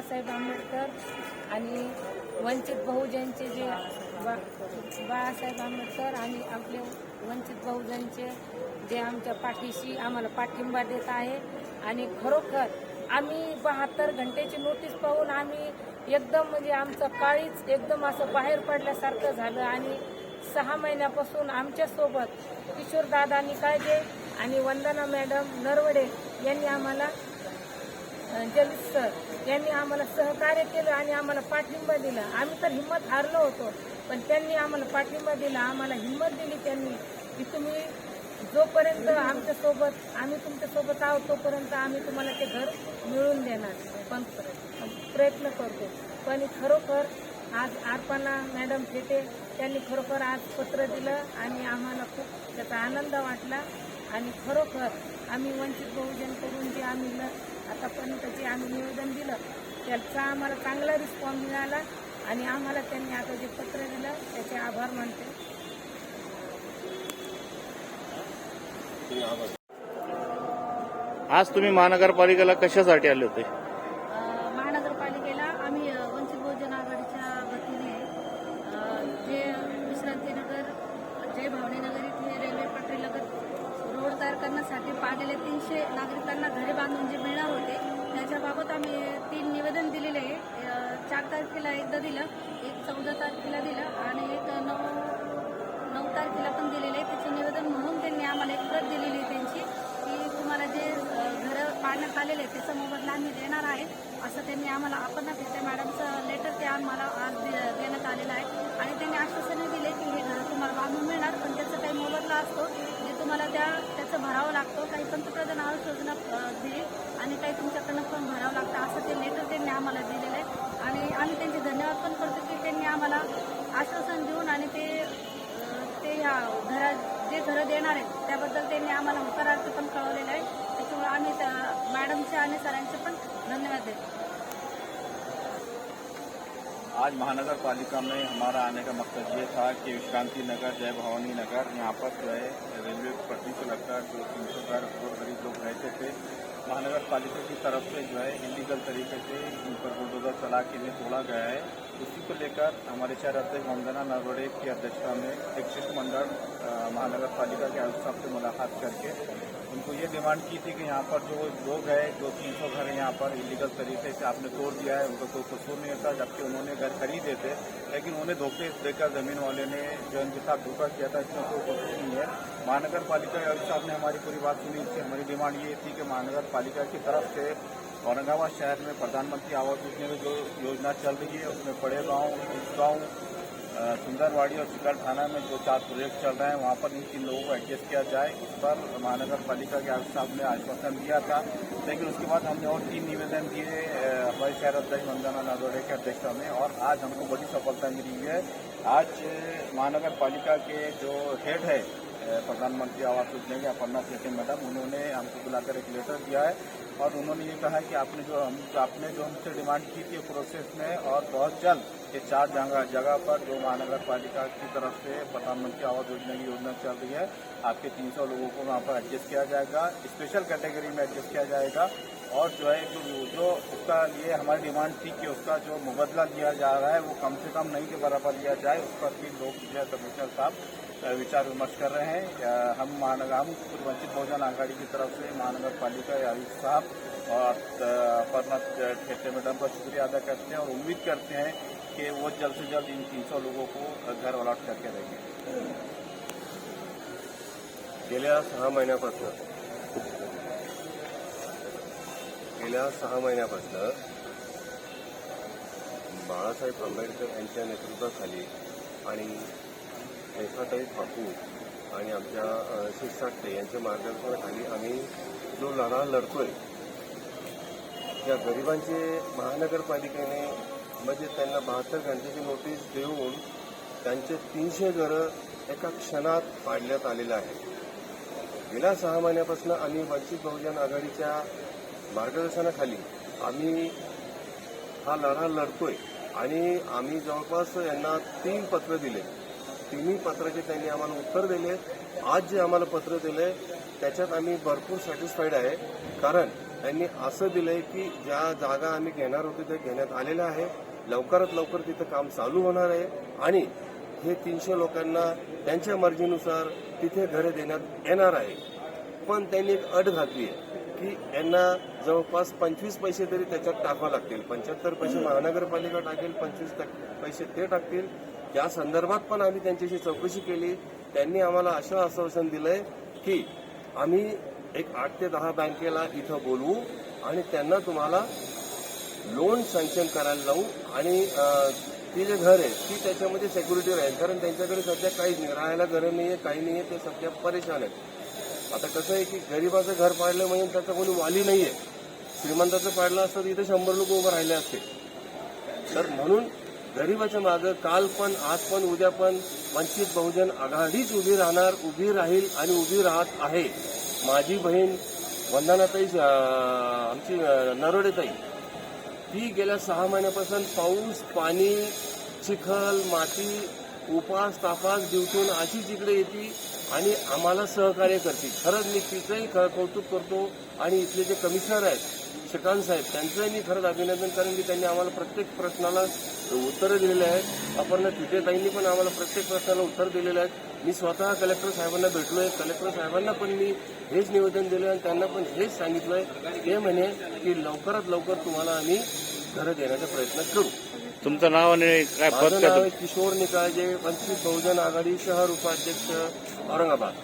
बाबासाहेब आंबेडकर आणि वंचित बहुजनचे जे बाळासाहेब आंबेडकर आणि आपले वंचित बहुजनचे जे आमच्या पाठीशी आम्हाला पाठिंबा देत आहे. आणि खरोखर आम्ही 72 घंटेची नोटीस पाहून आम्ही एकदम म्हणजे आमचं काळीच एकदम असं बाहेर पडल्यासारखं झालं. आणि 6 महिन्यापासून आमच्यासोबत किशोरदादा निकाळजे आणि वंदना मॅडम नरवडे यांनी आम्हाला जलीस सर यांनी आम्हाला सहकार्य केलं आणि आम्हाला पाठिंबा दिला. आम्ही तर हिंमत हारलो होतो, पण त्यांनी आम्हाला पाठिंबा दिला, आम्हाला हिंमत दिली त्यांनी की तुम्ही जोपर्यंत आमच्यासोबत आम्ही तुमच्यासोबत आहोत तोपर्यंत आम्ही तुम्हाला ते घर मिळवून देणार, पण प्रयत्न करतो. पण खरोखर आज अर्पणा मॅडम फेटे त्यांनी खरोखर आज पत्र दिलं आणि आम्हाला खूप त्याचा आनंद वाटला. आणि खरोखर आम्ही वंचित बहुजनकडून जे आम्ही आतापर्यंत जे आम्ही निवेदन दिलं त्याचा आम्हाला चांगला रिस्पॉन्स मिळाला आणि आम्हाला त्यांनी आता जे पत्र दिलं त्याचे आभार मानते. आज तुम्ही महानगरपालिकेला कशासाठी आले होते? महानगरपालिकेला आम्ही वंचित बहुजन आघाडीच्या वतीने जे विश्रांतीनगर जय भावनेनगर इथे रेल्वे पटरीलगत रोड तयार करण्यासाठी पाडलेले 300 नागरिकांना घरे बांधून जे मिळणार होते त्याच्याबाबत आम्ही 3 निवेदन दिलेले आहे. 4 तारखेला एकदा दिलं, एक 14 तारखेला दिलं आणि एक 9 तारखेला पण दिलेलं आहे. त्याचे निवेदन म्हणून त्यांनी आम्हाला एक प्रत दिलेली आहे त्यांची की तुम्हाला जे घरं पाडण्यात आलेले आहे त्याचा मोबदला आम्ही देणार आहे असं त्यांनी आम्हाला अर्पणा फेटे मॅडमचं लेटर ते आम्हाला आज देण्यात आलेलं आहे. आणि त्यांनी आश्वासने दिले की हे घरं तुम्हाला बांधून मिळणार, पण त्याचा काही मोबदला असतो जे तुम्हाला त्याचं भरावं लागतो. काही पंतप्रधान आवास योजना दिली आणि काही तुमच्याकडनं पण भरावं लागतं असं ते लेटर त्यांनी आम्हाला दिलेलं आहे. आणि आम्ही त्यांचे धन्यवाद पण करतो की त्यांनी आम्हाला आश्वासन देऊन आणि ते ह्या जे घरं देणार आहेत त्याबद्दल त्यांनी आम्हाला होकारार्थ पण कळवलेलं आहे. त्याच्यामुळे आम्ही मॅडमचे आणि सरांचे पण धन्यवाद देतो. आज महानगर पालिका में हमारा आने का मकसद ये था कि विश्रांति नगर जय भवानी नगर यहाँ पर जो है रेलवे पटरी से लगकर जो 300 घर गरीब लोग रहते थे, महानगर पालिका की तरफ से जो है इलीगल तरीके से उन पर बुलडोजर चला के इन्हें तोड़ा गया है. उसी को लेकर हमारे शहर अध्यक्ष वंदना नरवड़े की अध्यक्षता में एक शिष्टमंडल महानगर पालिका के आयुक्त साहब से मुलाकात करके उनको ये डिमांड की थी कि यहाँ पर जो लोग हैं जो 300 घर यहाँ पर इलीगल तरीके से आपने तोड़ दिया है, उनका कोई कसूर नहीं था, जबकि उन्होंने घर खरीदे थे, लेकिन उन्हें धोखे देकर जमीन वाले ने जो इनके साथ धोखा किया था इसमें कोई कसूर नहीं है. महानगर पालिका आयुक्त साहब ने हमारी पूरी बात सुनी थी. हमारी डिमांड ये थी कि महानगर पालिका की तरफ से औरंगाबाद शहर में प्रधानमंत्री आवास योजना में जो योजना चल रही है उसमें बड़े गाँव सुंदरवाड़ी और शिकार थाना में जो 4 प्रोजेक्ट चल रहे हैं वहाँ पर इन 3 लोगों को एडजस्ट किया जाए. इस पर महानगर पालिका के आयुक्त साहब ने आश्वासन दिया था, लेकिन उसके बाद हमने और 3 निवेदन दिए हमारे शहर अध्यक्ष वंदना नरवड़े के अध्यक्षता में, और आज हमको बड़ी सफलता मिली हुई है. आज महानगर पालिका के जो हेड है प्रधानमंत्री आवास योजना के अर्पणा फेटे मैडम, उन्होंने हमको बुलाकर एक लेटर दिया है और उन्होंने ये कहा कि आपने जो हमसे डिमांड की थी प्रोसेस में, और बहुत जल्द ये 4 जगह पर जो महानगर पालिका की तरफ से प्रधानमंत्री आवास योजना की योजना चल रही है, आपके 300 लोगों को वहाँ पर एडजस्ट किया जाएगा, स्पेशल कैटेगरी में एडजस्ट किया जाएगा. और जो है जो उसका लिए हमारी डिमांड थी कि उसका जो मुबदला दिया जा रहा है वो कम से कम नहीं के बराबर लिया जाए, उस पर भी लोग जो है कमिश्नर साहब विचार विमर्श कर रहे हैं. हम वंचित बहुजन आघाड़ी की तरफ से महानगर पालिका आयुक्त साहब और अपर्णा फेटे मैडम का शुक्रिया अदा करते हैं और उम्मीद करते हैं कि वो जल्द से जल्द इन 300 लोगों को घर अलॉट करके देंगे. गेल्या 6 महिन्यापासून बाळासाहेब आंबेडकर यांच्या नेतृत्वाखाली आणि रेखाताई बापू आणि आमच्या शिरसाटे यांच्या मार्गदर्शनाखाली आम्ही जो लढा लढतोय त्या गरिबांचे महानगरपालिकेने म्हणजे त्यांना 72 घंटेची नोटीस देऊन त्यांचे 300 घरं एका क्षणात पाडण्यात आलेलं आहे. गेल्या 6 महिन्यापासून आम्ही वंचित बहुजन आघाडीच्या मार्गदर्शनाखाली आम्ही हा लढा लढतोय आणि आम्ही जवळपास यांना 3 पत्र दिले. 3ही पत्राचे त्यांनी आम्हाला उत्तर दिले. आज जे आम्हाला पत्र दिले त्याच्यात आम्ही भरपूर सॅटिस्फाईड आहे, कारण त्यांनी असं दिलंय की ज्या जागा आम्ही घेणार होतो त्या घेण्यात आलेल्या आहे. लवकरात लवकर तिथं काम चालू होणार आहे आणि हे 300 लोकांना त्यांच्या मर्जीनुसार तिथे घरे देण्यात येणार आहे. पण त्यांनी एक अट घातली आहे की यांना जवळपास 25 पैसे तरी त्याच्यात टाकावं लागतील. 75 पैसे महानगरपालिका टाकेल, 25 पैसे ते टाकतील. या संदर्भात पण आम्ही त्यांच्याशी चौकशी केली. त्यांनी आम्हाला असं आश्वासन दिलंय की आम्ही एक 8 ते 10 बँकेला इथं बोलवू आणि त्यांना तुम्हाला लोन सँक्शन करायला लावू आणि ती जे घर आहे ती त्याच्यामध्ये सेक्युरिटी राहील. कारण त्यांच्याकडे सध्या काहीच नाही, राहायला घरं नाहीये, काही नाहीये, ते सध्या परेशान आहेत. आता कसं आहे की गरीबाचं घर पाडलं म्हणजे त्याचा कोणी वाली नाहीये. श्रीमंताचं पाडलं असतं तर इथे 100 लोक उभं राहिले असते. तर म्हणून गरीबाच्या मागं काल पण, आज पण, उद्या पण वंचित बहुजन आघाडीच उभी राहणार, उभी राहील आणि उभी राहत आहे. माझी बहीण वंदनाताई, आमची नरोडेताई, ती गेल्या 6 महिन्यापासून पाऊस, पाणी, चिखल, माती, उपास तापास दिवसून अशीच इकडे येते आणि आम्हाला सहकार्य करते. खरंच मी तिचंही कौतुक करतो आणि इथले जे कमिशनर आहेत शिकान साहेब त्यांचंही मी खरंच अभिनंदन करेन की त्यांनी आम्हाला प्रत्येक प्रश्नाला उत्तरं दिलेली आहेत. अपर्णा तिटेताईंनी पण आम्हाला प्रत्येक प्रश्नाला उत्तर दिलेलं आहे. मी स्वतः कलेक्टर साहेबांना भेटलोय. कलेक्टर साहेबांना पण मी हेच निवेदन दिलं आणि त्यांना पण हेच सांगितलंय. ते म्हणे की लवकरात लवकर तुम्हाला आम्ही घरं देण्याचा प्रयत्न करू. तुमचं नाव आणि काय पद माझं काय नाव आहे किशोर निकाळजे, वंचित बहुजन आघाडी शहर उपाध्यक्ष, औरंगाबाद.